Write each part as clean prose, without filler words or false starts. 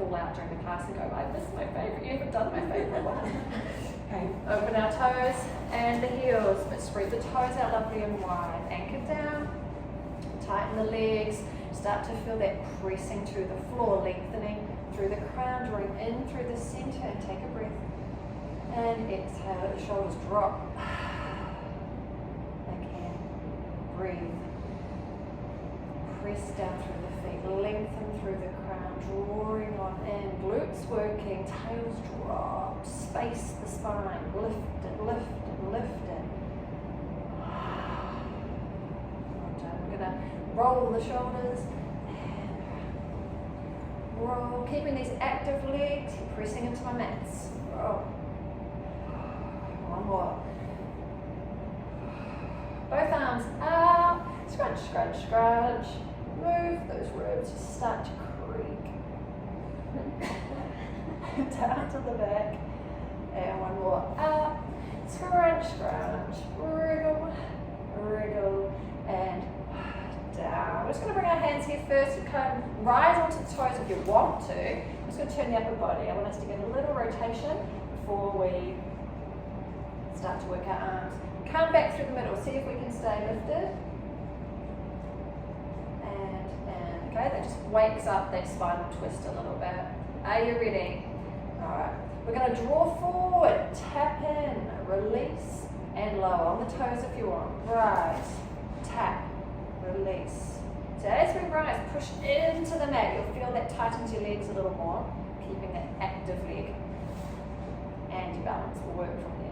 call out during the class and go, I missed my favourite, you haven't done my favourite one. Okay, open our toes and the heels, but spread the toes out lovely and wide. Anchor down, tighten the legs, start to feel that pressing to the floor, lengthening through the crown, drawing in through the centre, and take a breath. And exhale, let the shoulders drop. Again, breathe. Press down through the feet, lengthen through the crown, drawing on in, glutes working, tails drop, space the spine, lift it, lift it, lift it. Well done. We're going to roll the shoulders and roll, keeping these active legs, pressing into my mats. Roll. One more. Both arms up, scrunch, scrunch, scrunch. Move those ribs, just start to creak. Down to the back. And one more up. Scrunch, scrunch. Wriggle, wriggle, and down. We're just going to bring our hands here first. You can rise onto the toes if you want to. I'm just going to turn the upper body. I want us to get a little rotation before we start to work our arms. Come back through the middle. See if we can stay lifted. Okay, that just wakes up that spinal twist a little bit. Are you ready? Alright, we're going to draw forward, tap in, release, and lower. On the toes if you want. Rise, tap, release. So as we rise, push into the mat. You'll feel that tightens your legs a little more, keeping that active leg. And your balance will work from there.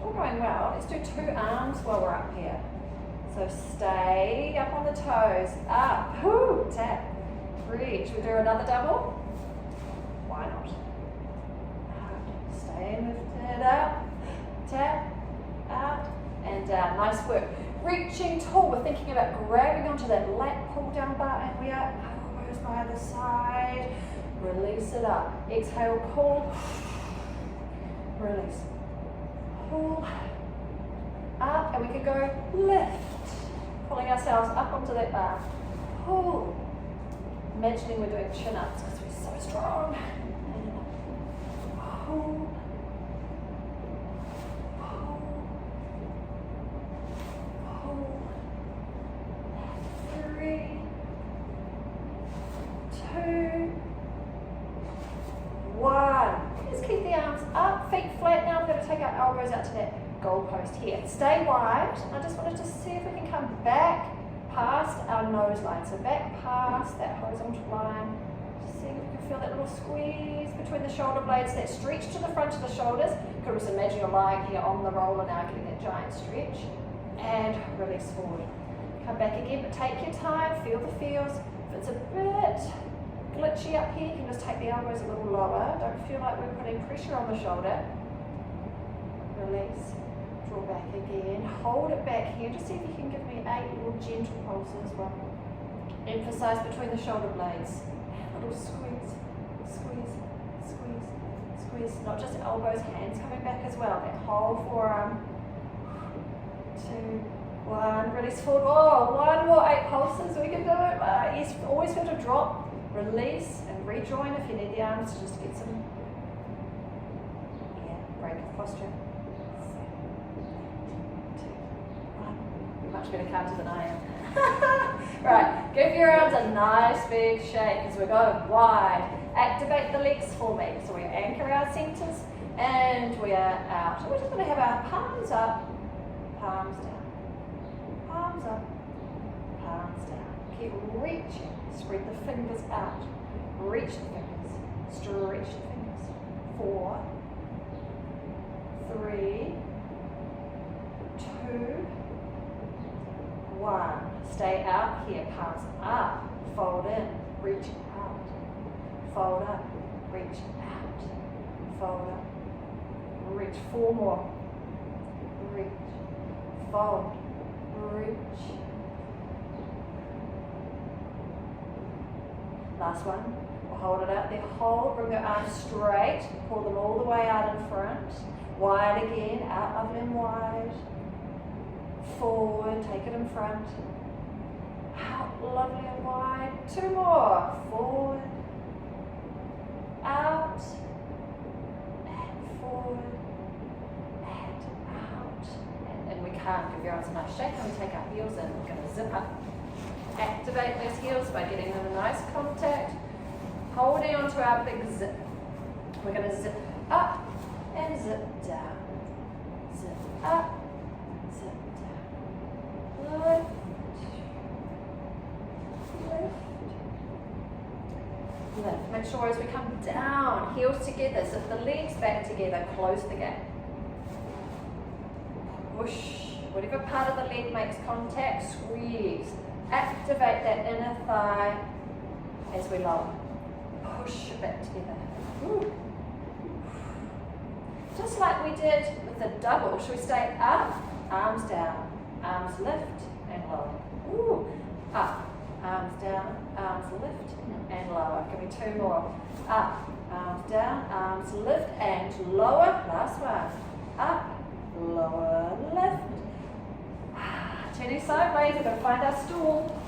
All going well. Let's do two arms while we're up here. So stay up on the toes, up, whoo, tap, reach. We'll do another double. Why not? Stay lifted, up, tap, out, and down. Nice work. Reaching tall, we're thinking about grabbing onto that lat pull down bar, and we are elbows by the side. Release it up. Exhale, pull, release. Pull up, and we can go lift, pulling ourselves up onto that bar. Pull, imagining we're doing chin-ups because we're so strong. And pull, pull, pull. 3, 2, 1. Just keep the arms up, feet flat. Now I'm going to take our elbows out to that goal post here. Stay wide. I just wanted to see if we can come back past our nose line. So back past that horizontal line. Just see if we can feel that little squeeze between the shoulder blades, that stretch to the front of the shoulders. You could just imagine you're lying here on the roller now, getting that giant stretch. And release forward. Come back again, but take your time, feel the feels. If it's a bit glitchy up here, you can just take the elbows a little lower. Don't feel like we're putting pressure on the shoulder. Release, draw back again, hold it back here. Just see if you can give me 8 little gentle pulses. 1. Emphasize between the shoulder blades. A little squeeze, squeeze, squeeze, squeeze. Not just elbows, hands coming back as well. That whole forearm. 2, 1. Release forward. Oh, 1 more 8 pulses. We can do it. Yes, always feel to drop. Release and rejoin if you need the arms to just get some break of posture. 3, 2, 1. You're much better counter than I am. Right, give your arms a nice big shake as we're going wide. Activate the legs for me. So we anchor our centers and we are out. So we're just going to have our palms up, palms down, palms up, palms down. Keep reaching. Spread the fingers out. Reach the fingers. Stretch the fingers. 4, 3, 2, 1. Stay out here. Palms up. Fold in. Reach out. Fold up. Reach out. Fold up. Reach. 4 more. Reach. Fold. Reach. Last one. We'll hold it out there. Hold. Bring the arms straight. Pull them all the way out in front. Wide again. Out, lovely and wide. forward, take it in front. Out, lovely and wide. 2 more. Forward. Out. And forward. And out. And we can't give your arms a nice shake. And we take our heels in. We're going to zip up. Activate those heels by getting them a nice contact. Holding onto our big zip. We're going to zip up and zip down. Zip up, zip down. Lift. Lift. Lift. Make sure as we come down, heels together, zip the legs back together, close the gap. Push. Whatever part of the leg makes contact, squeeze. Activate that inner thigh as we lower. Push it back together. Ooh. Just like we did with the double, should we stay up, arms down, arms lift and lower. Ooh. Up, arms down, arms lift and lower. Give me 2 more. Up, arms down, arms lift and lower. Last one. Up, lower, lift. Turning sideways, we're going to find our stool.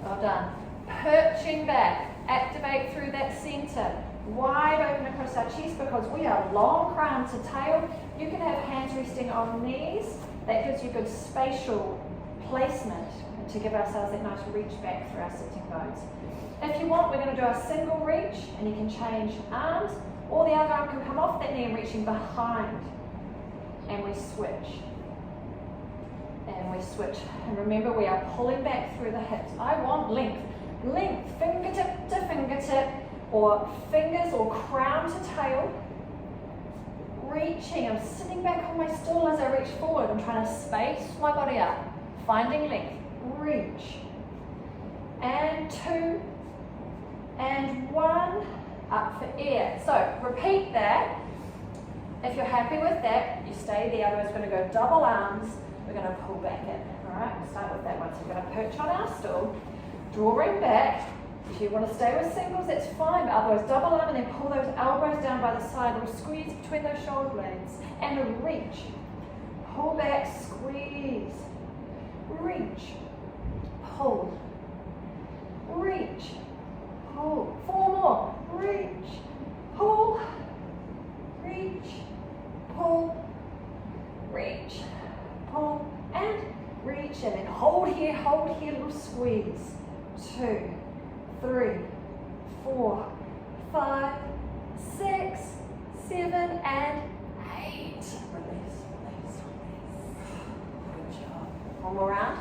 Well done. Perching back, activate through that center. Wide open across our chest because we are long crown to tail. You can have hands resting on knees. That gives you good spatial placement to give ourselves that nice reach back through our sitting bones. If you want, we're going to do a single reach and you can change arms, or the other arm can come off that knee and reaching behind. And we switch. And we switch. And remember, we are pulling back through the hips. I want length. Length, fingertip to fingertip, or fingers or crown to tail. Reaching, I'm sitting back on my stool as I reach forward. I'm trying to space my body up. Finding length. Reach. And 2. And 1. Up for air. So repeat that. If you're happy with that, you stay there. Otherwise, we're going to go double arms. We're going to pull back in. Alright, we'll start with that one. So we're going to perch on our stool. Drawing back. If you want to stay with singles, that's fine, but otherwise double arm and then pull those elbows down by the side, or squeeze between those shoulder blades, and a reach. Pull back, squeeze, reach, pull, reach, pull. 4 more, reach, pull, reach, pull, reach, pull, and reach, and then hold here, little squeeze. 2, 3, 4, 5, 6, 7, and 8. Release, release, release. Good job. One more round.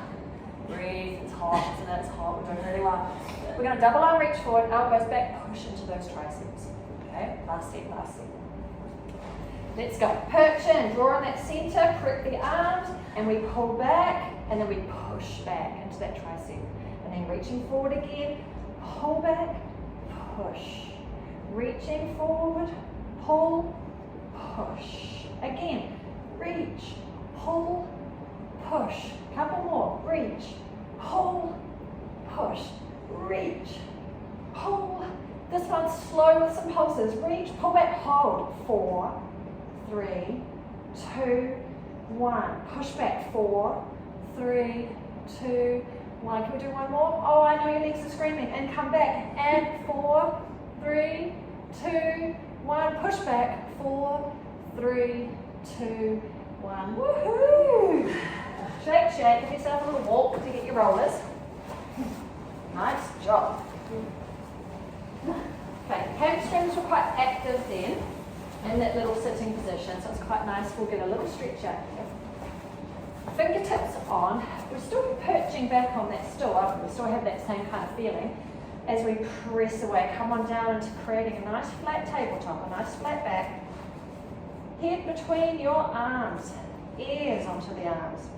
Breathe. It's hot, isn't it? It's hot. We're doing really well. We're going to double arm reach forward, elbows back, push into those triceps. Okay, last set, last set. Let's go. Perch in, draw on that center, correct the arms, and we pull back, and then we push back into that tricep. And then reaching forward again. Pull back, push. Reaching forward, pull, push. Again, reach, pull, push. Couple more. Reach, pull, push. Reach, pull. This one's slow with some pulses. Reach, pull back, hold. 4, 3, 2, 1. Push back. 4, 3, 2, 1. Can we do one more? Oh, I know your legs are screaming. And come back. And 4, 3, 2, 1. Push back. 4, 3, 2, 1. Woohoo! Shake, shake. Give yourself a little walk to get your rollers. Nice job. Okay, hamstrings were quite active then in that little sitting position, so it's quite nice. We'll get a little stretch out here. Fingertips on. We're still perching back on that stool. We still have that same kind of feeling as we press away. Come on down into creating a nice flat tabletop, a nice flat back. Head between your arms, ears onto the arms.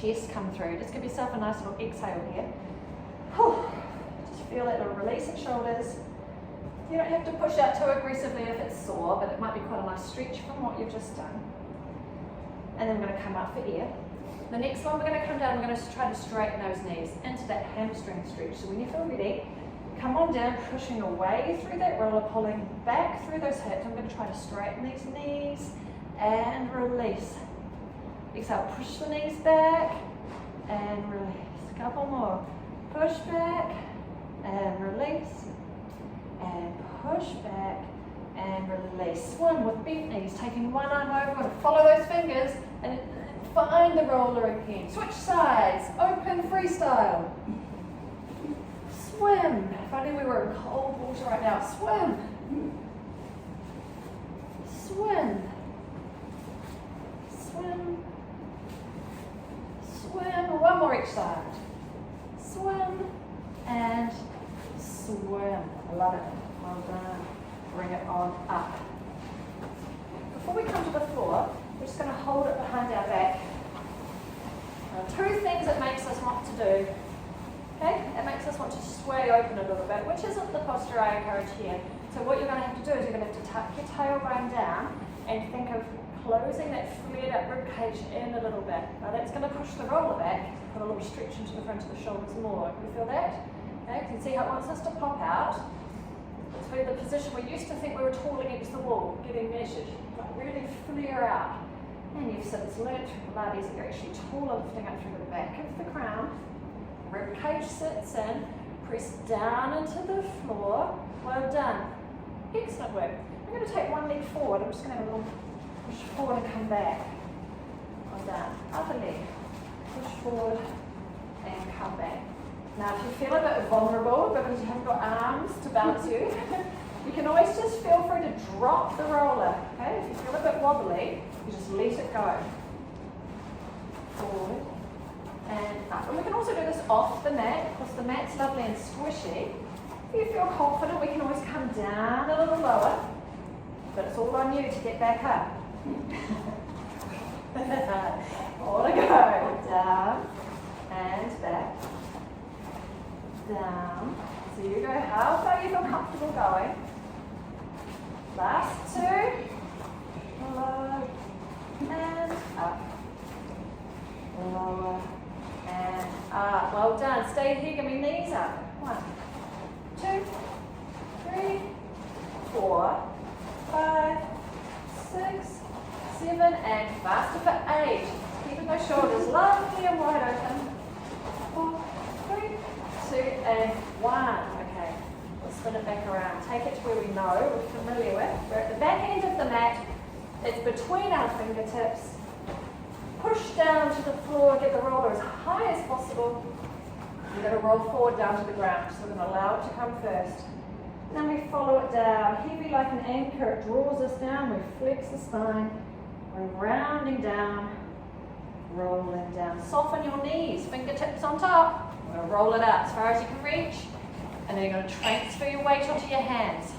Chest come through. Just give yourself a nice little exhale here. Whew. Just feel that little release in shoulders. You don't have to push out too aggressively if it's sore, but it might be quite a nice stretch from what you've just done. And then we're going to come up for air. The next one, we're going to come down, we're going to try to straighten those knees into that hamstring stretch. So when you feel ready, come on down, pushing away through that roller, pulling back through those hips. I'm going to try to straighten these knees and release. Exhale, push the knees back and release. Couple more. Push back and release. And push back and release. Swim with bent knees, taking one arm over and follow those fingers and find the roller again. Switch sides, open freestyle. Swim. If only we were in cold water right now. Swim. Swim. Swim. Swim. One more each side. Swim and swim. I love it. Well done. Bring it on up. Before we come to the floor, we're just going to hold it behind our back. Two things it makes us want to do. Okay? It makes us want to sway open a little bit, which isn't the posture I encourage here. So what you're going to have to do is you're going to have to tuck your tailbone down and think of closing that flared up rib cage in a little bit. Now that's going to push the roller back, put a little stretch into the front of the shoulders more. You feel that? Okay? You can see how it wants us to pop out. It's for the position we used to think we were tall against the wall, getting measured, but really flare out. And you've since learned through Pilates that you're actually taller, lifting up through the back of the crown. Rib cage sits in, press down into the floor. Well done. Excellent work. I'm going to take one leg forward. I'm just going to have a little push forward and come back. Well done. Other leg. Push forward and come back. Now if you feel a bit vulnerable because you haven't got arms to bounce you, you can always just feel free to drop the roller. Okay? If you feel a bit wobbly, you just let it go. Forward and up. And we can also do this off the mat, because the mat's lovely and squishy. If you feel confident, we can always come down a little lower, but it's all on you to get back up. More to go. Down and back. Down. So you go how far you feel comfortable going. Last two. Low and up. Lower and up. Well done. Stay here. Give me knees up. 1, 2, 3, 4, 5, 6, 7, and faster for 8. Keeping those shoulders lovely and wide open. 4, 3, 2, and 1. Okay, we'll spin it back around. Take it to where we know, we're familiar with. We're at the back end of the mat. It's between our fingertips. Push down to the floor, get the roller as high as possible. We're going to roll forward down to the ground, so we're going to allow it to come first. Then we follow it down, heavy like an anchor, it draws us down, we flex the spine, we're rounding down, rolling down. Soften your knees, fingertips on top. We're going to roll it out as far as you can reach, and then you're going to transfer your weight onto your hands.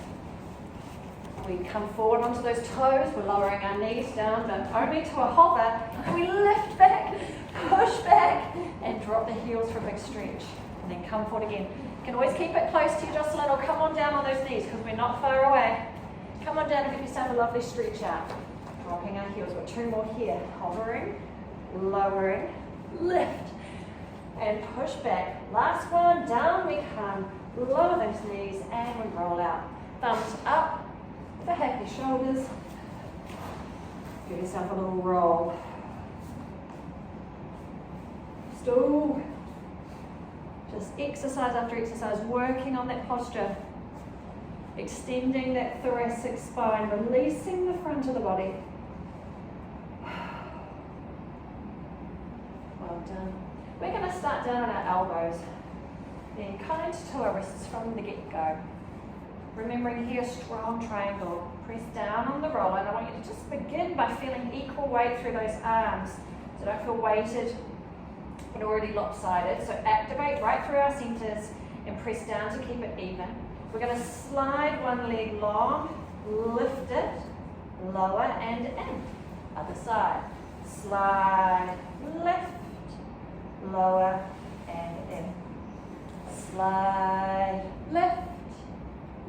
We come forward onto those toes, we're lowering our knees down, but only to a hover, and we lift back, push back, and drop the heels for a big stretch. And then come forward again. You can always keep it close to you, Jocelyn, or come on down on those knees, because we're not far away. Come on down and give yourself a lovely stretch out. Dropping our heels, we've got 2 more here. Hovering, lowering, lift, and push back. Last one, down we come, lower those knees, and we roll out. Thumbs up. For happy shoulders, give yourself a little roll. Still, just exercise after exercise, working on that posture, extending that thoracic spine, releasing the front of the body. Well done. We're going to start down on our elbows, being kind to our wrists from the get-go. Remembering here, strong triangle. Press down on the roller, and I want you to just begin by feeling equal weight through those arms. So don't feel weighted and already lopsided. So activate right through our centers and press down to keep it even. We're going to slide one leg long, lift it, lower and in. Other side. Slide, lift, lower and in. Slide, lift,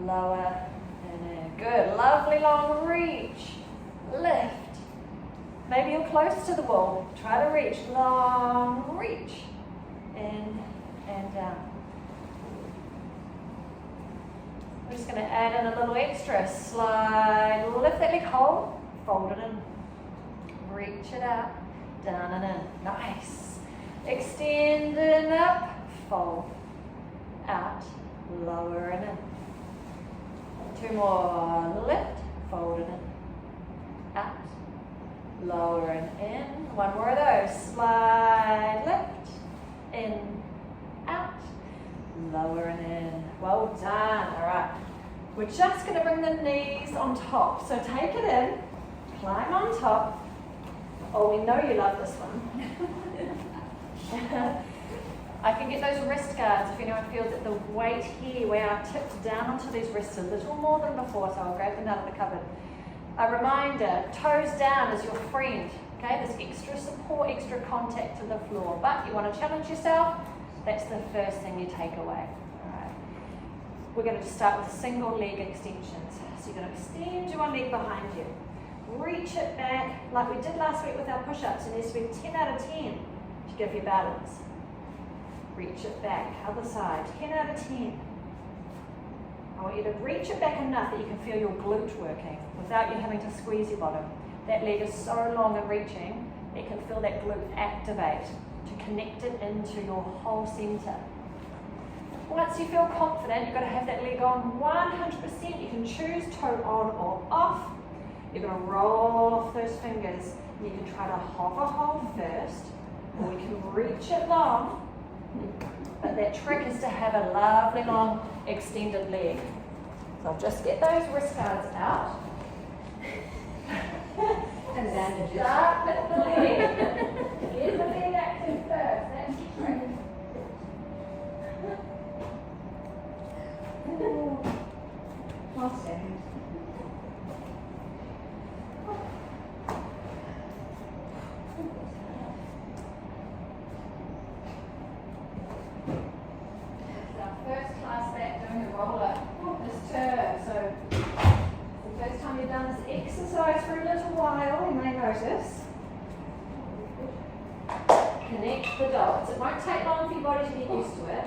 lower and in. Good. Lovely long reach. Lift. Maybe you're close to the wall. Try to reach. Long reach. In and down. We're just going to add in a little extra. Slide. Lift that leg whole. Fold it in. Reach it out. down and in. Nice. Extend and up, fold, out, lower and in. 2 more, lift, fold and in, out, lower and in. 1 more of those, slide, lift, in, out, lower and in. Well done. All right, we're just going to bring the knees on top. So take it in, climb on top. Oh, we know you love this one. I can get those wrist guards if anyone feels that the weight here where I tipped down onto these wrists a little more than before, so I'll grab them out of the cupboard. A reminder, toes down is your friend. Okay, there's extra support, extra contact to the floor, but you want to challenge yourself, that's the first thing you take away. Alright. We're going to start with single leg extensions. So you're going to extend your one leg behind you. Reach it back like we did last week with our push-ups. It needs to be 10 out of 10 to give you balance. Reach it back, other side, 10 out of 10. I want you to reach it back enough that you can feel your glute working without you having to squeeze your bottom. That leg is so long and reaching, you can feel that glute activate to connect it into your whole center. Once you feel confident, you've got to have that leg on 100%. You can choose toe on or off. You're going to roll off those fingers. You can try to hover hold first, or you can reach it long. But that trick is to have a lovely long extended leg. So just get those wrist guards out. And then start with the leg. Get the leg active first. That's the trick. Awesome. First class back doing the roller this term. So the first time you've done this exercise for a little while, you may notice. Connect the dots. It won't take long for your body to get used to it.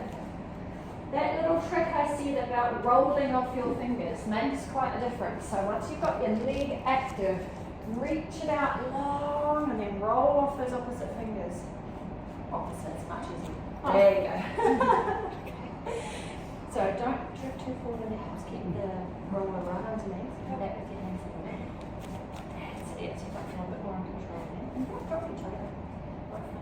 That little trick I said about rolling off your fingers makes quite a difference. So once you've got your leg active, reach it out long and then roll off those opposite fingers. Opposites, much easier. There you go. So don't drift too forward in the house. Keep the roller right underneath. Come back with your hands in the mat. That's it. So you might feel a bit more in control there. And don't drop each other.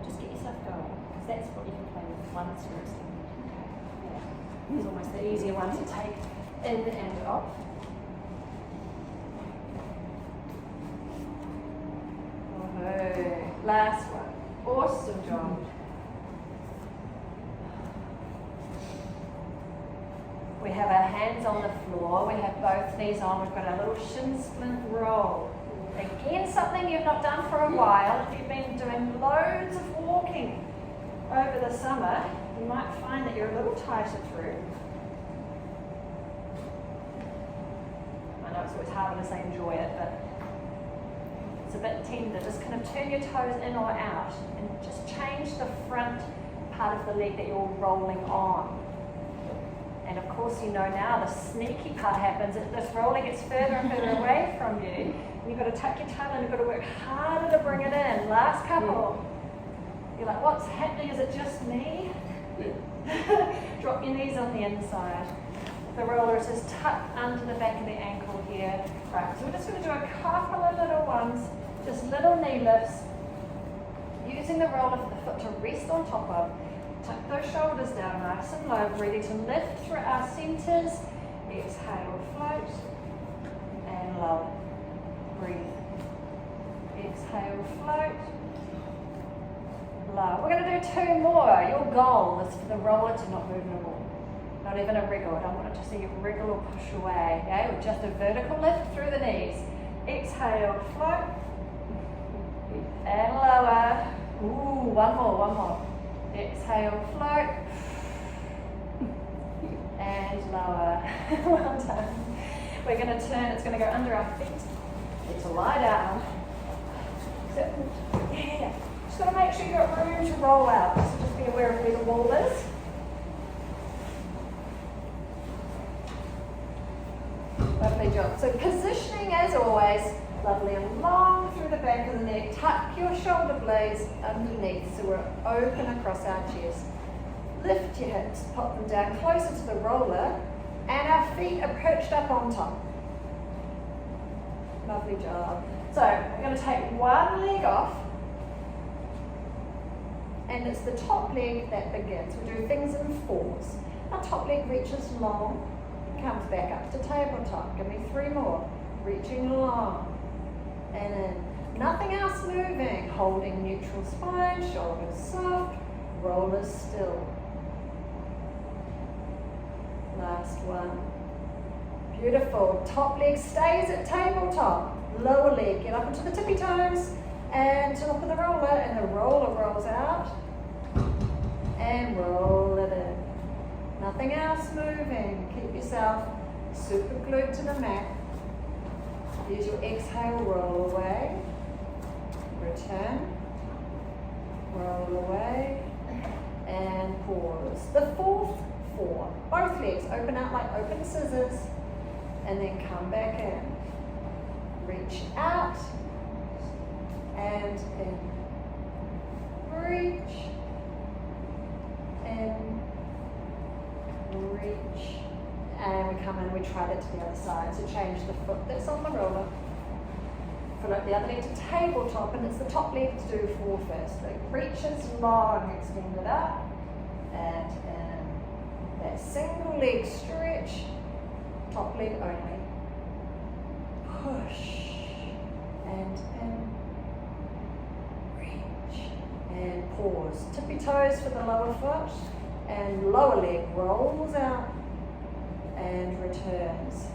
Just get yourself going. Because that's what you can play with. One is your extended. Okay. Yeah. It's almost the easier one to take in and off. Oh, last one. Awesome job. We have our hands on the floor, we have both knees on, we've got our little shin splint roll. Again, something you've not done for a while. If you've been doing loads of walking over the summer, you might find that you're a little tighter through. I know it's always harder to say enjoy it, but it's a bit tender. Just kind of turn your toes in or out and just change the front part of the leg that you're rolling on. And of course, you know now the sneaky part happens. This roller gets further and further away from you. And you've got to tuck your tail in, you've got to work harder to bring it in. Last couple. You're like, what's happening? Is it just me? Drop your knees on the inside. The roller is just tucked under the back of the ankle here. Right, so we're just going to do a couple of little ones, just little knee lifts, using the roller for the foot to rest on top of. Tuck those shoulders down nice and low, ready to lift through our centers. Exhale, float, and lower. Breathe. Exhale, float, lower. We're going to do 2 more. Your goal is for the roller to not move at all. Not even a wriggle. I don't want it to see you wriggle or push away. Okay? With just a vertical lift through the knees. Exhale, float, and lower. Ooh, one more. Exhale, float, and lower. Well done. We're going to turn, it's going to go under our feet. It's a lie down. So, yeah. Just got to make sure you've got room to roll out. So just be aware of where the wall is. Lovely job. So positioning as always, lovely and long through the back of the neck. then tuck your shoulder blades underneath so we're open across our chest. Lift your hips, pop them down closer to the roller, and our feet are perched up on top. Lovely job. So we're going to take one leg off, and it's the top leg that begins. We do things in fours. Our top leg reaches long, comes back up to tabletop. Give me 3 more. Reaching long, and in. Nothing else moving. Holding neutral spine, shoulders soft, rollers still. Last one. Beautiful. Top leg stays at tabletop. Lower leg, get up into the tippy toes and to up of the roller, and the roller rolls out and roll it in. Nothing else moving. Keep yourself super glued to the mat. Use your exhale, roll away. Return. Roll away. And pause. The 4th 4. Both legs open out like open scissors. And then come back in. Reach out. And in. Reach. In. Reach. And we come in, we try that to the other side. So change the foot that's on the roller. Float the other leg to tabletop, and it's the top leg to do 4 first. It reaches long, extend it up, and in. That single leg stretch, top leg only. Push, and in. Reach, and pause. Tippy toes for the lower foot, and lower leg rolls out and returns.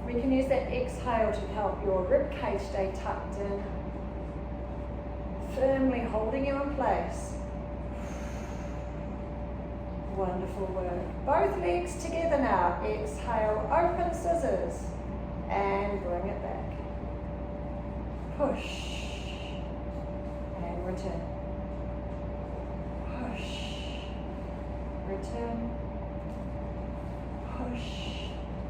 We can use that exhale to help your rib cage stay tucked in, firmly holding you in place. Wonderful work. Both legs together now. Exhale, open scissors, and bring it back. Push, and return. Push, return, push,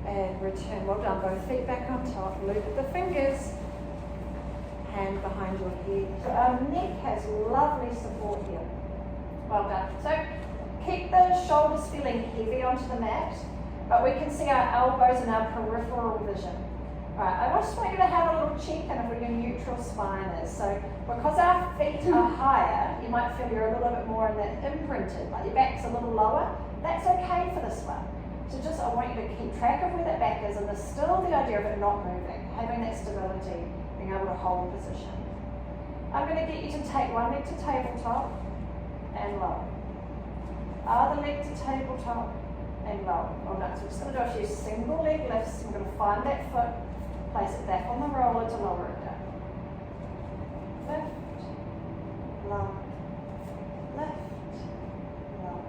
and return. Well done. Both feet back on top. Loop the fingers. Hand behind your head. So our neck has lovely support here. Well done. So keep the shoulders feeling heavy onto the mat, but we can see our elbows and our peripheral vision. Alright, I just want you to have a little check in of where your neutral spine is. So because our feet are higher, you might feel you're a little bit more in that imprinted, like your back's a little lower. That's okay for this one. So just, I want you to keep track of where that back is, and there's still the idea of it not moving, having that stability, being able to hold position. I'm going to get you to take one leg to tabletop and lower. Other leg to tabletop and lower. Oh no, so we're just going to do a few single leg lifts. I'm going to find that foot, place it back on the roller to lower it down. Lift, lower, lift, lower.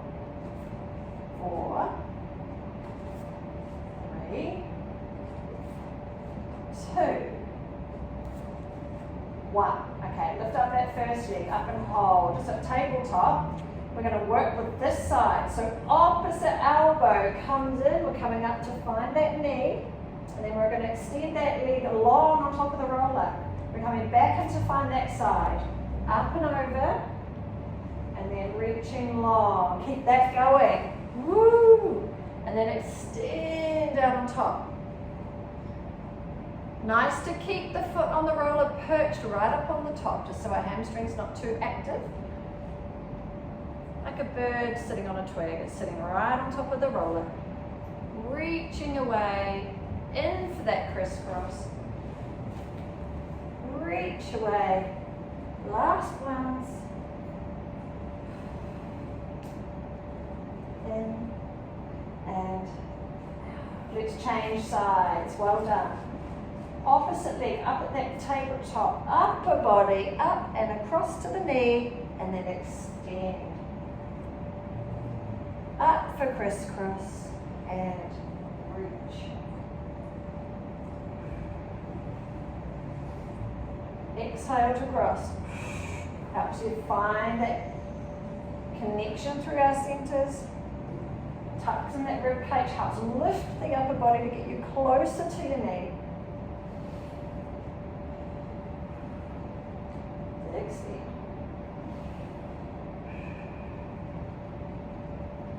4, 3, 2, 1. Okay, lift up that first leg, up and hold. Just at tabletop, we're going to work with this side. So opposite elbow comes in, we're coming up to find that knee, and then we're going to extend that leg long on top of the roller. We're coming back in to find that side. Up and over, and then reaching long. Keep that going. Woo! And then extend down on top. Nice to keep the foot on the roller perched right up on the top, just so our hamstring's not too active. Like a bird sitting on a twig, it's sitting right on top of the roller. Reaching away, in for that crisscross. Reach away. Last ones. In and out. Let's change sides. Well done. Opposite leg up at that tabletop. Upper body up and across to the knee, and then extend. Up for crisscross and reach. Exhale to cross. Helps you find that connection through our centers. Tucks in that rib cage, helps lift the upper body to get you closer to your knee. Extend.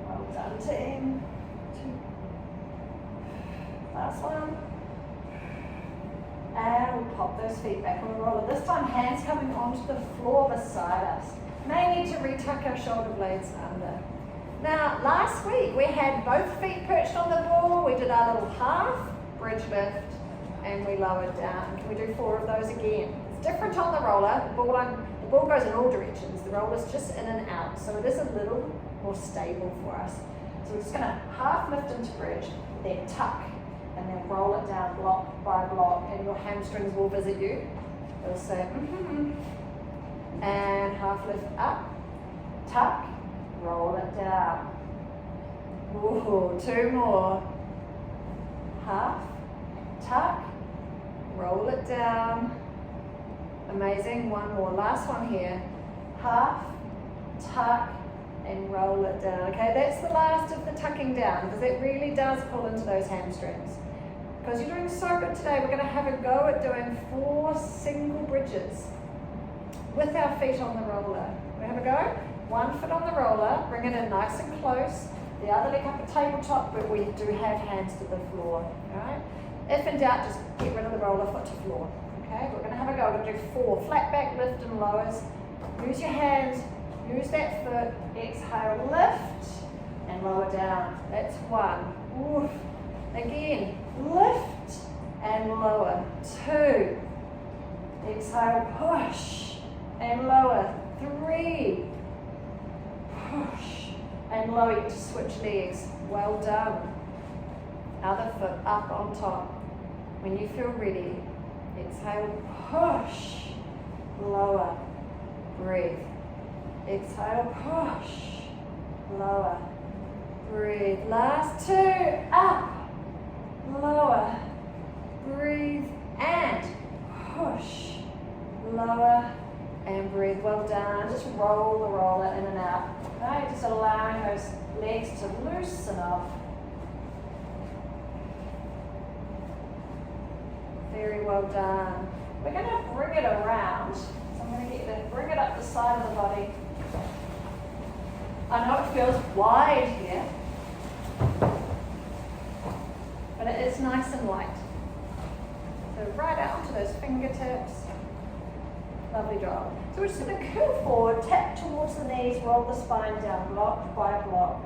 Well done, team. 2. Last one. And we'll pop those feet back on the roller. This time, hands coming onto the floor beside us. May need to retuck our shoulder blades under. Now, last week we had both feet perched on the ball. We did our little half bridge lift and we lowered down. Can we do 4 of those again? It's different on the roller. The ball goes in all directions. The roller's just in and out. So it is a little more stable for us. So we're just going to half lift into bridge, then tuck, and then roll it down block by block, and your hamstrings will visit you. They'll say, and half lift up, tuck, roll it down. Ooh, 2 more. Half, tuck, roll it down. Amazing, 1 more. Last one here. Half, tuck, and roll it down. Okay, that's the last of the tucking down because it really does pull into those hamstrings. Because you're doing so good today, we're going to have a go at doing 4 single bridges with our feet on the roller. We have a go. 1 foot on the roller, bring it in nice and close. The other leg up at tabletop, but we do have hands to the floor. Alright? If in doubt, just get rid of the roller, foot to floor. Okay, we're going to have a go. We're going to do 4 flat back lift and lowers. Use your hands, use that foot, exhale, lift and lower down. That's 1. Oof. Again, lift and lower. 2. Exhale, push and lower. 3. Push and lower. You get to switch legs. Well done. Other foot up on top. When you feel ready, exhale, push, lower, breathe. Exhale, push, lower, breathe. Last 2, up, lower, breathe, and push, lower, and breathe. Well done. Just roll the roller in and out. Okay, just allowing those legs to loosen off. Very well done. We're going to bring it around. So I'm going to get you to bring it up the side of the body. I know it feels wide here, but it is nice and light. So right out onto those fingertips. Lovely job. So we're just going to curl forward, tap towards the knees, roll the spine down, block by block.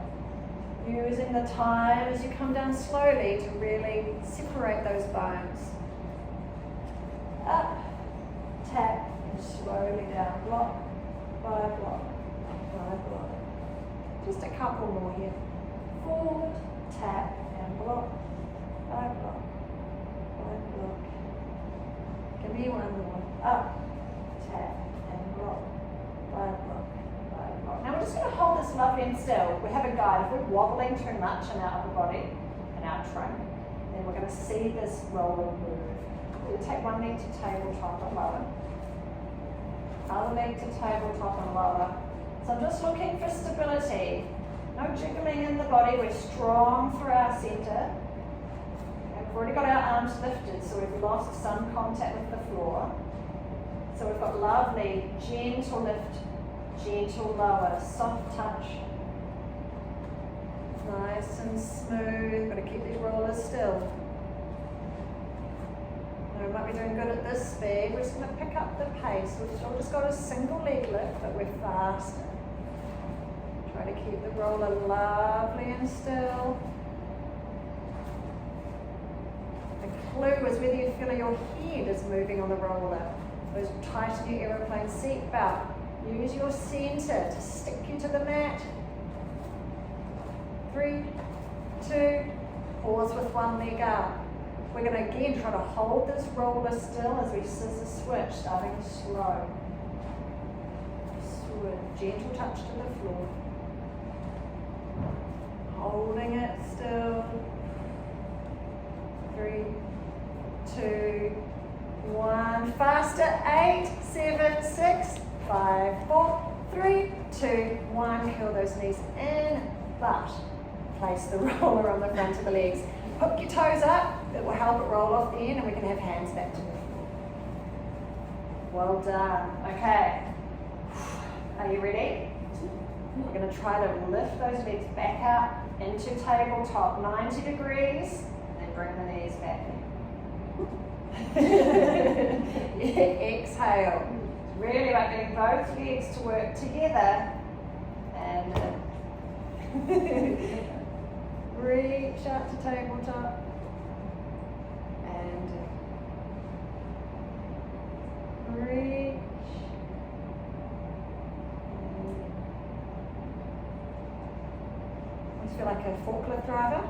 Using the time as you come down slowly to really separate those bones. Up, tap, and slowly down, block by block by block. Just a couple more here. Forward, tap, and block by block by block. Give me 1 more. Up, tap, and block by block by block. Now we're just going to hold this lovely and still. We have a guide. If we're wobbling too much in our upper body and our trunk, then we're going to see this roller move. We'll take 1 leg to tabletop and lower. Other leg to tabletop and lower. So I'm just looking for stability. No jiggling in the body. We're strong through our center. We've already got our arms lifted, so we've lost some contact with the floor. So we've got lovely, gentle lift, gentle lower, soft touch. Nice and smooth. Got to keep these rollers still. We might be doing good at this speed. We're just going to pick up the pace. We've still just got a single leg lift, but we're faster. Try to keep the roller lovely and still. The clue is whether you feel your head is moving on the roller. So tighten your aeroplane seat belt. Use your center to stick you to the mat. 3, 2, pause with 1 leg up. We're going to again try to hold this roller still as we scissor switch, starting slow. Switch, gentle touch to the floor. Holding it still. 3, 2, 1. Faster. 8, 7, 6, 5, 4, 3, 2, 1. Curl those knees in, but place the roller on the front of the legs. Hook your toes up, it will help it roll off the end and we can have hands back to the floor. Well done. Okay. Are you ready? We're going to try to lift those legs back out into tabletop, 90 degrees, and bring the knees back. Exhale. Really like getting both legs to work together. And reach out to tabletop. And reach. Feel like a forklift driver,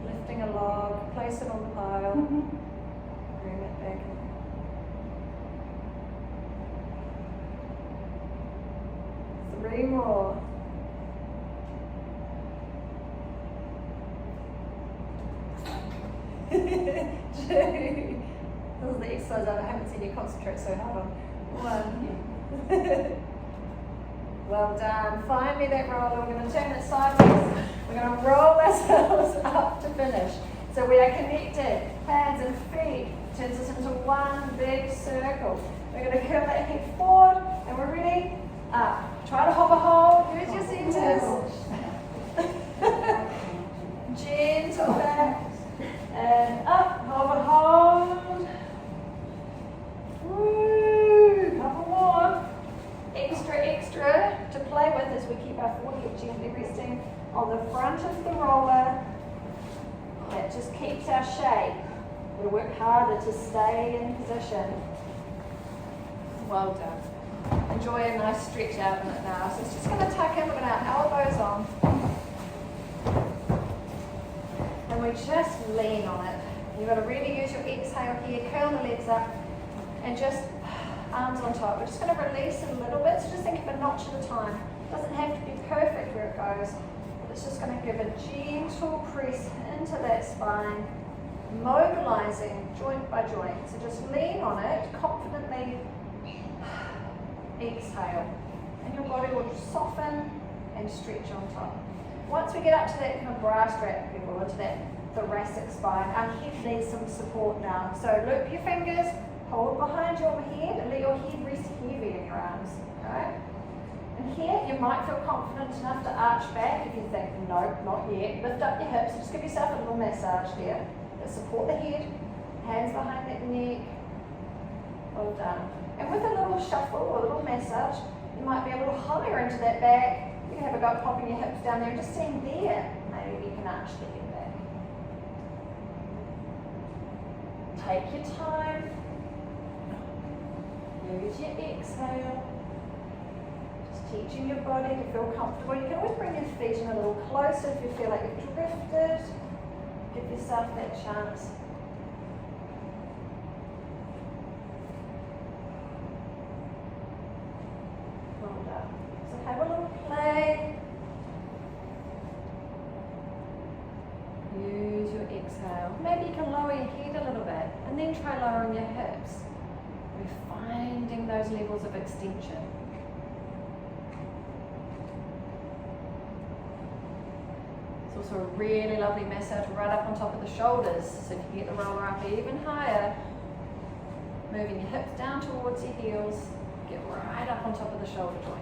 lifting a log, place it on the pile, bring it back in. Three more. Two. This is the exercise I haven't seen you concentrate so hard on. One. Well done. Find me that roller. We're going to turn it sideways. We're going to roll ourselves up to finish. So we are connected, hands and feet. Turns us into one big circle. We're going to curl that head forward, and we're ready. Up. Try to hover hold. Use your centers. Gentle back. And up. Hover hold. Woo. Couple more. Extra to play with as we keep our forehead gently resting on the front of the roller. That just keeps our shape. We'll work harder to stay in position. Well done. Enjoy a nice stretch out in it now. So it's just going to tuck in, we're going to have our elbows on. And we just lean on it. You've got to really use your exhale here, curl the legs up, and just arms on top. We're just going to release it a little bit, so just think of a notch at a time. It doesn't have to be perfect where it goes, but it's just going to give a gentle press into that spine, mobilizing joint by joint. So just lean on it, confidently exhale, and your body will soften and stretch on top. Once we get up to that kind of bra strap level, into that thoracic spine, our head needs some support now. So loop your fingers, hold behind your head, and let your head rest heavy in your arms. Okay? And here you might feel confident enough to arch back if you think, no, not yet. Lift up your hips, just give yourself a little massage there. Just support the head, hands behind that neck. Well done. And with a little shuffle or a little massage, you might be a little higher into that back. You can have a go at popping your hips down there and just seeing there. Maybe you can arch the head back. Take your time. Use your exhale. Just teaching your body to feel comfortable. You can always bring your feet in a little closer if you feel like you've drifted. Give yourself that chance. Well done. So have a little play. Use your exhale. Maybe you can lower your head a little bit and then try lowering your hips. We're finding those levels of extension. It's also a really lovely massage right up on top of the shoulders. So if you get the roller up even higher, moving your hips down towards your heels, get right up on top of the shoulder joint.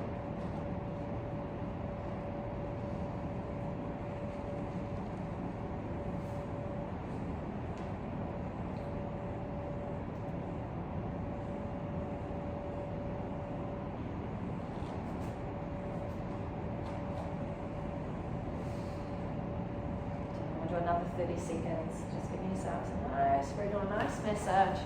Another 30 seconds. Just giving yourself a nice, regular, nice massage.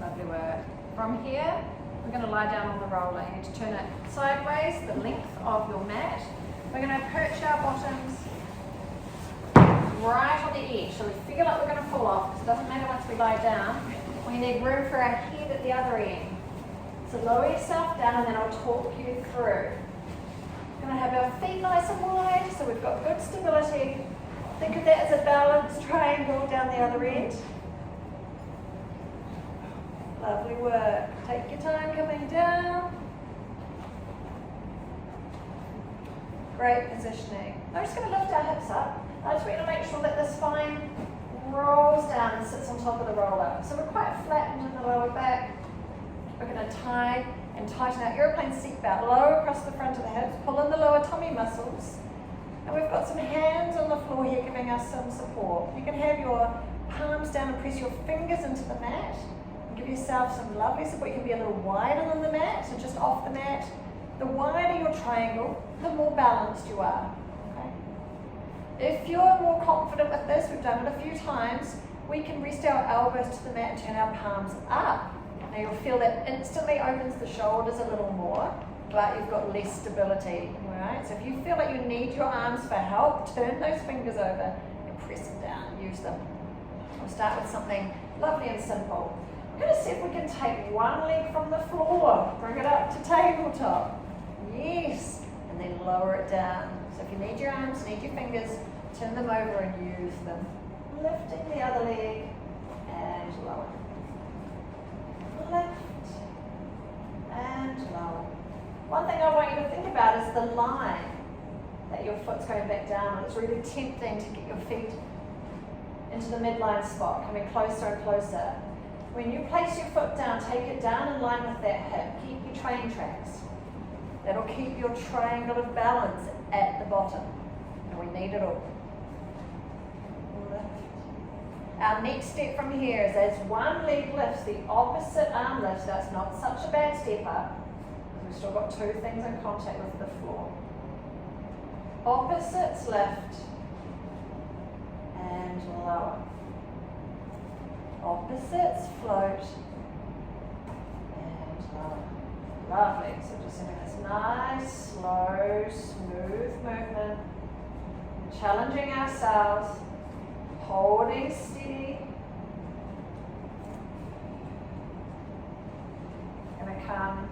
Lovely work. From here, we're going to lie down on the roller. You need to turn it sideways, the length of your mat. We're going to perch our bottoms right on the edge. So we feel like we're going to fall off, because it doesn't matter once we lie down. We need room for our head at the other end. So lower yourself down and then I'll talk you through. We're going to have our feet nice and wide, so we've got good stability. Think of that as a balanced triangle down the other end. Lovely work. Take your time coming down. Great positioning. I'm just going to lift our hips up. I just want you to make sure that the spine rolls down and sits on top of the roller. So we're quite flattened in the lower back. We're going to tie and tighten our airplane seatbelt low across the front of the hips. Pull in the lower tummy muscles. And we've got some hands on the floor here giving us some support. You can have your palms down and press your fingers into the mat. And give yourself some lovely support. You can be a little wider than the mat, so just off the mat. The wider your triangle, the more balanced you are. Okay? If you're more confident with this, we've done it a few times, we can rest our elbows to the mat and turn our palms up. Now you'll feel that instantly opens the shoulders a little more, but you've got less stability. Alright? So if you feel like you need your arms for help, turn those fingers over and press them down. Use them. We'll start with something lovely and simple. We're going to see if we can take one leg from the floor, bring it up to tabletop. Yes, and then lower it down. So if you need your arms, need your fingers, turn them over and use them. Lifting the other leg and lower. Lift and lower. One thing I want you to think about is the line that your foot's going back down on. It's really tempting to get your feet into the midline spot, coming closer and closer. When you place your foot down, take it down in line with that hip. Keep your train tracks. That'll keep your triangle of balance at the bottom. And we need it all. Lift. Our next step from here is as one leg lifts, the opposite arm lifts. That's not such a bad step up. We've still got two things in contact with the floor. Opposites lift and lower. Opposites float and lower. Lovely. So just having this nice, slow, smooth movement. Challenging ourselves. Holding steady. Going to come.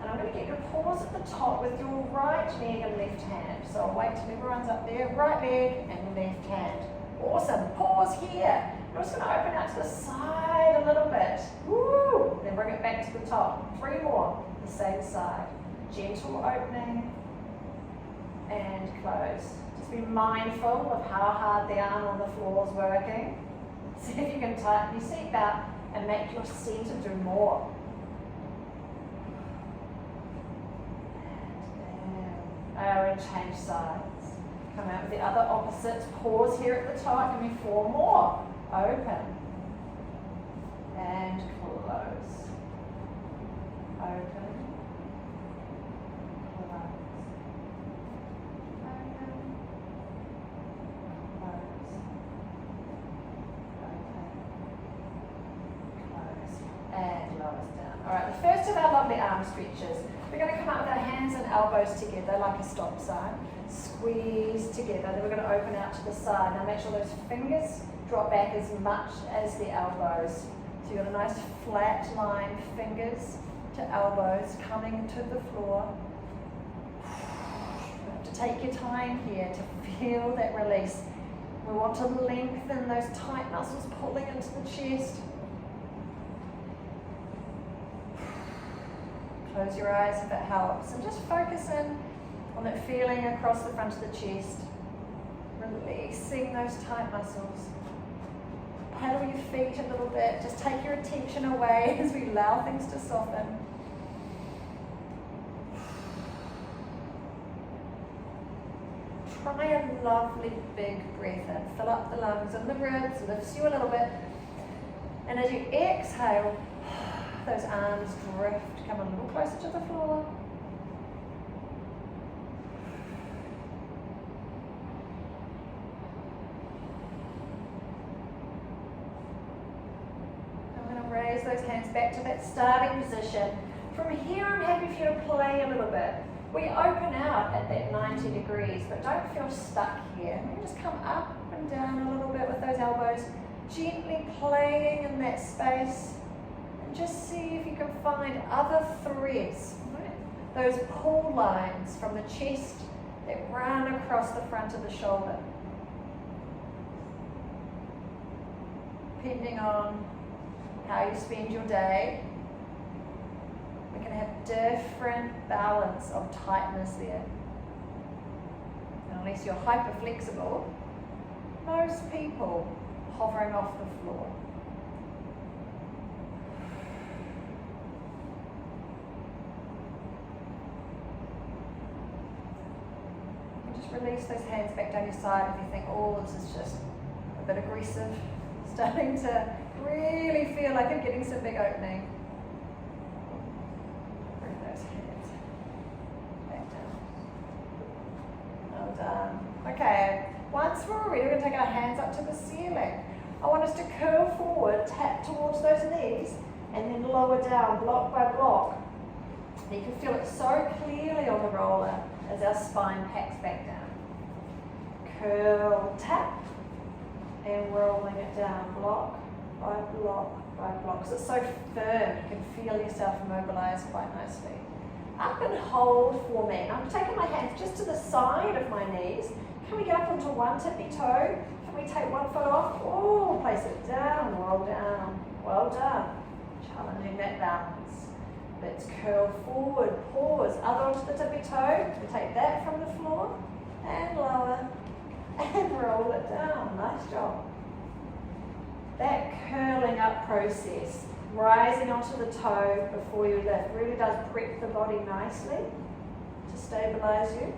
And I'm going to get your paws at the top with your right leg and left hand. So I'll wait till everyone's up there. Right leg and left hand. Awesome. Pause here. I'm just going to open out to the side a little bit. Woo! Then bring it back to the top. 3 more. The same side. Gentle opening and close. Just be mindful of how hard the arm on the floor is working. See if you can tighten your seatbelt and make your center do more. And change sides. Come out with the other opposites. Pause here at the top. Give me 4 more. Open. And close. Open. Close. Open. Close. Open. Close. And lower us down. Alright, the first of our lovely arm stretches. We're going to come up with our hands and elbows together like a stop sign. Squeeze together. Then we're going to open out to the side. Now make sure those fingers drop back as much as the elbows. So you've got a nice flat line, fingers to elbows coming to the floor. You have to take your time here to feel that release. We want to lengthen those tight muscles pulling into the chest. Close your eyes if it helps, and just focus in on that feeling across the front of the chest. Releasing those tight muscles. Paddle your feet a little bit. Just take your attention away as we allow things to soften. Try a lovely big breath in. Fill up the lungs and the ribs, lifts you a little bit. And as you exhale, those arms drift, come a little closer to the floor. I'm going to raise those hands back to that starting position. From here, I'm happy for you to play a little bit. We open out at that 90 degrees, but don't feel stuck here. You can just come up and down a little bit with those elbows, gently playing in that space. Just see if you can find other threads, right? Those pull lines from the chest that run across the front of the shoulder. Depending on how you spend your day, we can have different balance of tightness there. And unless you're hyper flexible, most people hovering off the floor. Release those hands back down your side if you think, oh, this is just a bit aggressive. Starting to really feel like I'm getting some big opening. Bring those hands back down. Well done. Okay, once we're ready, we're going to take our hands up to the ceiling. I want us to curl forward, tap towards those knees, and then lower down, block by block. And you can feel it so clearly on the roller as our spine packs back down. Curl, tap, and rolling it down, block by block by block. So it's so firm, you can feel yourself immobilize quite nicely. Up and hold for me. I'm taking my hands just to the side of my knees. Can we get up onto one tippy toe? Can we take one foot off? Oh, place it down, roll down. Well done. Challenging that balance. Let's curl forward, pause, other onto the tippy toe. We take that from the floor and lower and roll it down. Nice job. That curling up process, rising onto the toe before you lift, really does prep the body nicely to stabilize you.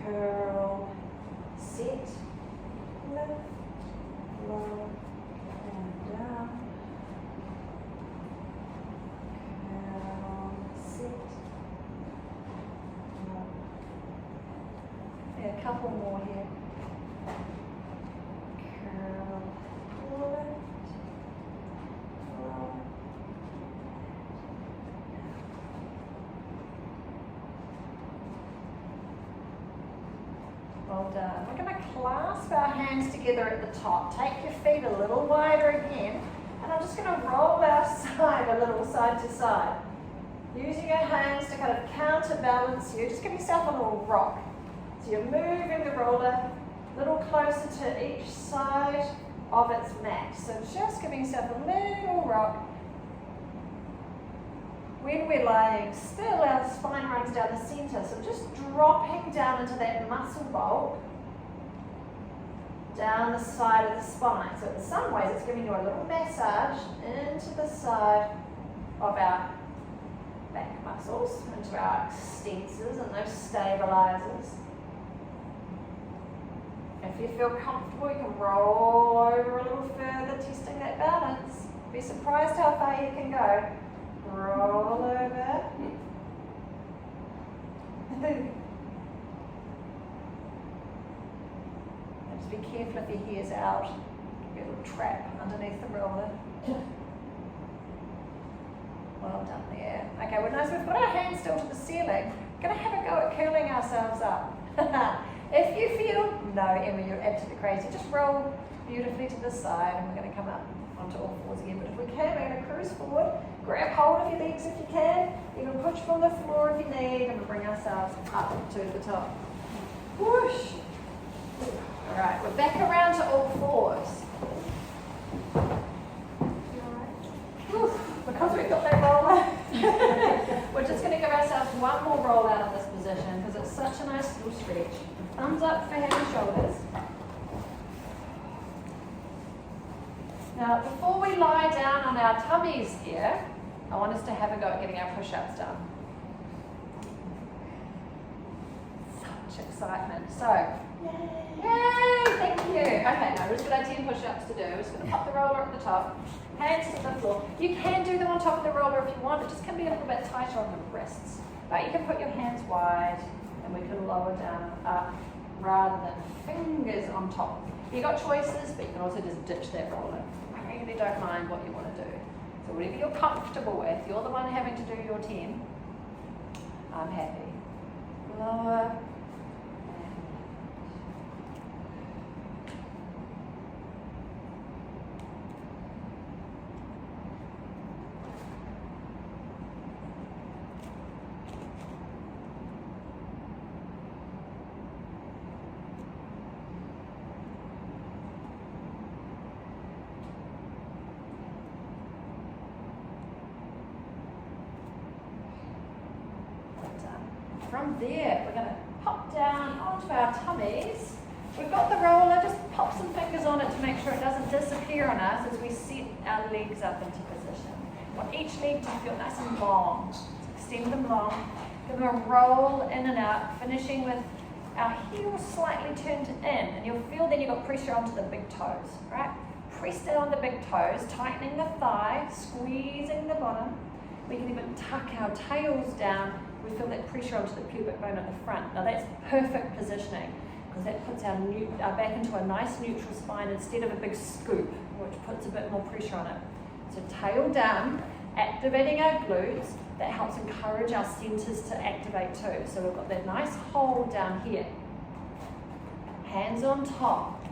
Curl, sit, lift, lower, and down. A couple more here. Curl, lift, lower. Well done. We're going to clasp our hands together at the top. Take your feet a little wider again, and I'm just going to roll our side a little side to side. Using your hands to kind of counterbalance you. Just give yourself a little rock. So you're moving the roller a little closer to each side of its mat. So just giving yourself a little rock. When we're lying still, our spine runs down the center. So just dropping down into that muscle bulk down the side of the spine. So in some ways it's giving you a little massage into the side of our back muscles, into our extensors and those stabilizers. If you feel comfortable, you can roll over a little further, testing that balance. Be surprised how far you can go. Roll over. And just be careful if your hair's out. Be a little trap underneath the roller. Well done there. Okay, well nice. We've got our hands still to the ceiling. We're going to have a go at curling ourselves up. If you feel, no Emma, you're absolutely crazy, just roll beautifully to the side and we're going to come up onto all fours again. But if we can, we're going to cruise forward, grab hold of your legs if you can, even push from the floor if you need, and we'll bring ourselves up to the top. Whoosh! Alright, we're back around to all fours. Because we've got that roller, we're just going to give ourselves one more roll out of this position because it's such a nice little stretch. Thumbs up for head and shoulders. Now, before we lie down on our tummies here, I want us to have a go at getting our push-ups done. Such excitement. So, yay! Thank you. Okay, now we're just going to have 10 push-ups to do. We're just going to pop the roller at the top. Hands to the floor. You can do them on top of the roller if you want. It just can be a little bit tighter on the wrists. But you can put your hands wide and we can lower down, up, rather than fingers on top. You've got choices, but you can also just ditch that roller. I really don't mind what you want to do. So whatever you're comfortable with, you're the one having to do your 10. I'm happy. Lower. from there, we're going to pop down onto our tummies. We've got the roller, just pop some fingers on it to make sure it doesn't disappear on us as we set our legs up into position. We want each leg to feel nice and long. So extend them long, give them a roll in and out, finishing with our heels slightly turned in, and you'll feel then you've got pressure onto the big toes, right? Press down on the big toes, tightening the thigh, squeezing the bottom. We can even tuck our tails down. We feel that pressure onto the pubic bone at the front. Now that's perfect positioning, because that puts our back into a nice neutral spine instead of a big scoop, which puts a bit more pressure on it. So tail down, activating our glutes. That helps encourage our centers to activate too. So we've got that nice hold down here. Hands on top.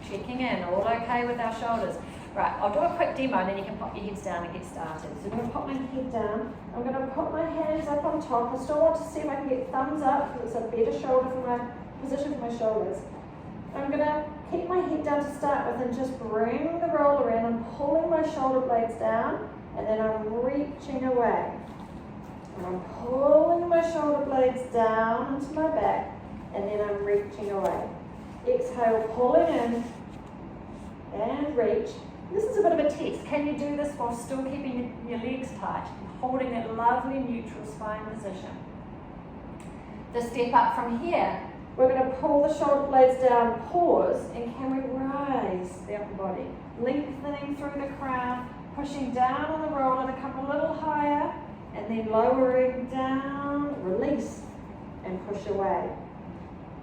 Checking in, all okay with our shoulders. Right, I'll do a quick demo and then you can pop your heads down and get started. So I'm going to pop my head down. I'm going to put my hands up on top. I still want to see if I can get thumbs up because it's a better shoulder for my position for my shoulders. I'm going to keep my head down to start with and just bring the roll around. I'm pulling my shoulder blades down and then I'm reaching away. And I'm pulling my shoulder blades down into my back and then I'm reaching away. Exhale, pulling in and reach. This is a bit of a test. Can you do this while still keeping your legs tight, holding that lovely neutral spine position? The step up from here, we're going to pull the shoulder blades down, pause, and can we rise the upper body? Lengthening through the crown, pushing down on the roller to come a little higher, and then lowering down, release, and push away.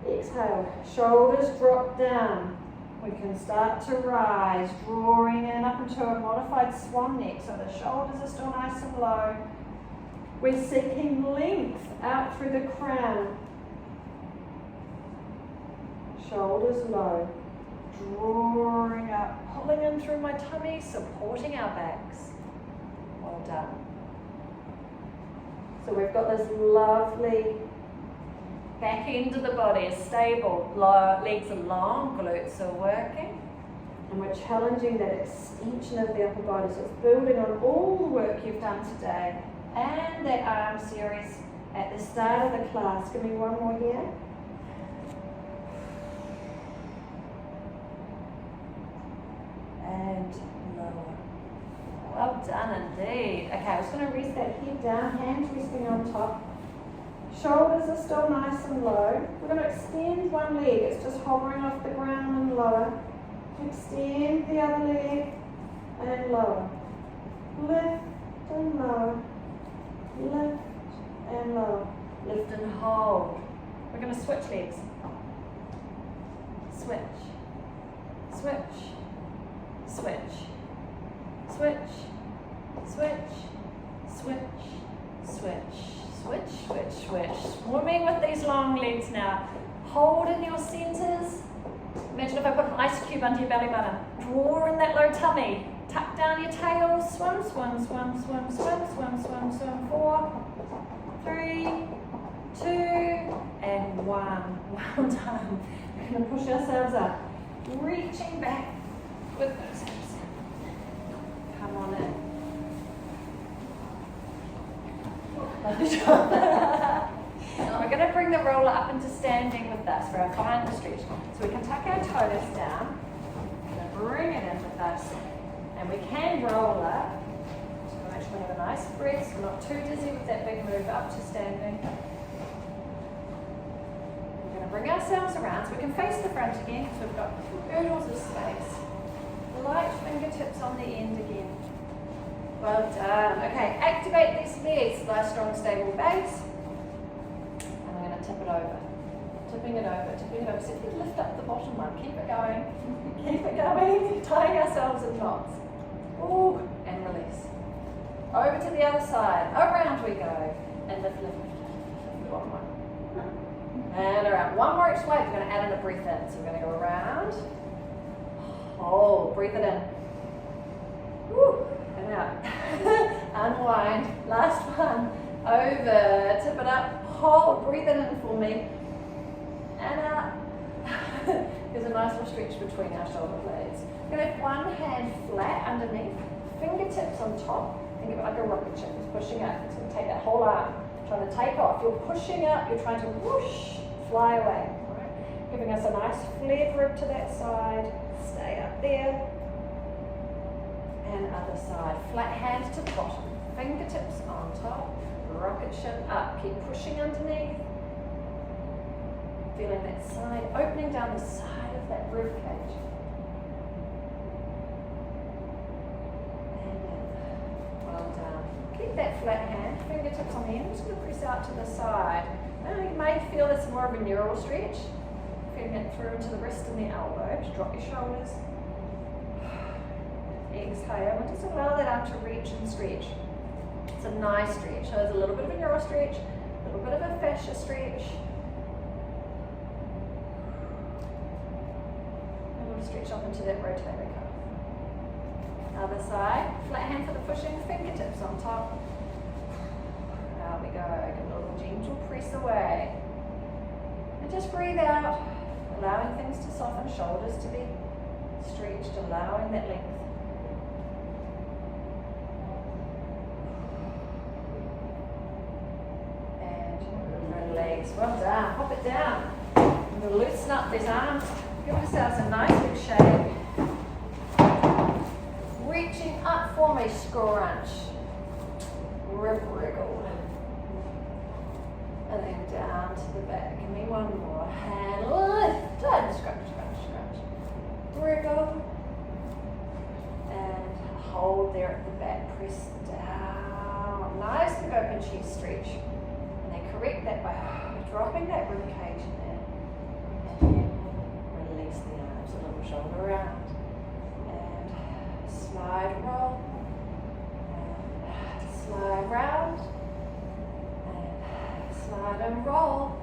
Exhale, shoulders drop down. We can start to rise, drawing in up into a modified swan neck, so the shoulders are still nice and low. We're seeking length out through the crown. Shoulders low, drawing up, pulling in through my tummy, supporting our backs. Well done. So we've got this lovely back end of the body is stable, legs are long, glutes are working, and we're challenging that extension of the upper body. So it's building on all the work you've done today and that arm series at the start of the class. Give me one more here. And lower. Well done indeed. Okay, I'm just going to rest that head down, hands resting on top. Shoulders are still nice and low. We're going to extend one leg. It's just hovering off the ground and lower. Extend the other leg and lower. Lift and lower. Lift and lower. Lift and hold. We're going to switch legs. Switch. Switch. Switch. Switch. Switch. Switch. Switch. Switch, switch, switch. Swimming with these long legs now. Hold in your centers. Imagine if I put an ice cube under your belly button. Draw in that low tummy. Tuck down your tail. Swim, swim, swim, swim, swim, swim, swim, swim. 4, 3, 2, and 1. Well done. We're going to push ourselves up. Reaching back with those hips. Come on in. We're going to bring the roller up into standing with us for our final stretch. So we can tuck our toes down, and bring it in with us, and we can roll up. So we'll actually have a nice breath, so we're not too dizzy with that big move up to standing. We're going to bring ourselves around so we can face the front again, because we've got girdles of space. Light fingertips on the end again. Well done. Okay, activate these legs, nice strong stable base. And we're going to tip it over. Tipping it over, tipping it over. So if you lift up the bottom one, keep it going. Keep it going. Tying ourselves in knots. Ooh, and release. Over to the other side. Around we go. And lift, lift, lift, lift. One more. And around. One more each way. We're going to add in a breath in. So we're going to go around. Hold. Breathe it in. Woo. And out. Unwind. Last one. Over. Tip it up. Hold. Breathe it in for me. And out. There's a nice little stretch between our shoulder blades. We're going to have one hand flat underneath. Fingertips on top. Think of it like a rocket ship. It's pushing up. It's going to take that whole arm. trying to take off. You're pushing up, you're trying to whoosh, fly away. Right? Giving us a nice flared rib to that side. Stay up there. And other side. Flat hand to the bottom. Fingertips on top. Rocket shin up. Keep pushing underneath. Feeling that side, opening down the side of that rib cage. And in. Well done. Keep that flat hand, fingertips on the end. I'm just going to press out to the side. Now you may feel this more of a neural stretch. Feeling it through into the wrist and the elbow. Just drop your shoulders. Exhale, and just allow that arm to reach and stretch. It's a nice stretch. So there's a little bit of a neural stretch, a little bit of a fascia stretch. And we'll stretch up into that rotator cuff. Other side, flat hand for the pushing, fingertips on top. There we go. Give a little gentle press away. And just breathe out, allowing things to soften, shoulders to be stretched, allowing that length. Release. Well done. Hop it down. I'm going to loosen up these arms. Give ourselves a nice big shake. Reaching up for me, scrunch. Rib wriggle. And then down to the back. Give me one more. Hand lift. And scrunch, scrunch, scrunch. Wriggle. And hold there at the back. Press down. Nice big open chest stretch. Correct that by dropping that rib cage in there, and then release the arms, a little shoulder round, and slide, roll, and slide round, and slide and roll,